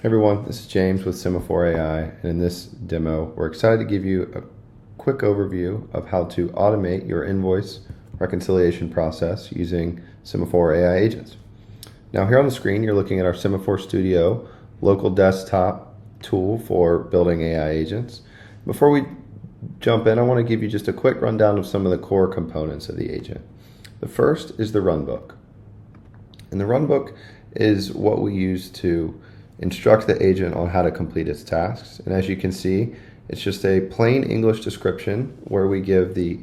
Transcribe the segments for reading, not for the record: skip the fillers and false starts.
Hey everyone, this is James with Sema4.ai, and in this demo, we're excited to give you a quick overview of how to automate your invoice reconciliation process using Sema4.ai Agents. Now here on the screen, you're looking at our Sema4 Studio local desktop tool for building AI agents. Before we jump in, I want to give you just a quick rundown of some of the core components of the agent. The first is the runbook. And the runbook is what we use to instruct the agent on how to complete its tasks. And as you can see, it's just a plain English description where we give the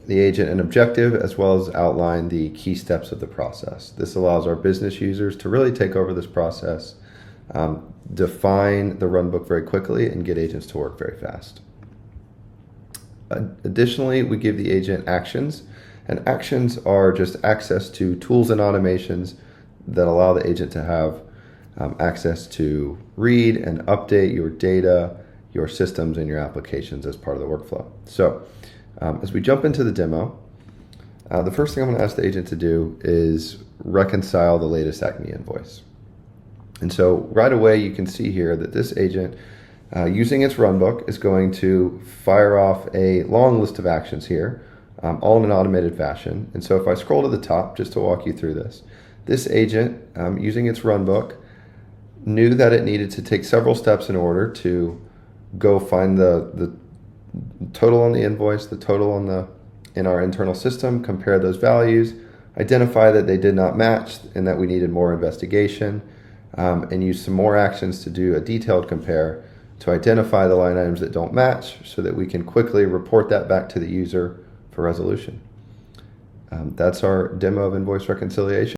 agent an objective as well as outline the key steps of the process. This allows our business users to really take over this process, define the runbook very quickly, and get agents to work very fast. Additionally, we give the agent actions, and actions are just access to tools and automations that allow the agent to have access to read and update your data, your systems, and your applications as part of the workflow. So as we jump into the demo, the first thing I'm going to ask the agent to do is reconcile the latest Acme invoice. And so right away you can see here that this agent, using its runbook, is going to fire off a long list of actions here, all in an automated fashion. And so if I scroll to the top, just to walk you through this agent, using its runbook, knew that it needed to take several steps in order to go find the total on the invoice, the total in our internal system, compare those values, identify that they did not match and that we needed more investigation, and use some more actions to do a detailed compare to identify the line items that don't match so that we can quickly report that back to the user for resolution. That's our demo of invoice reconciliation.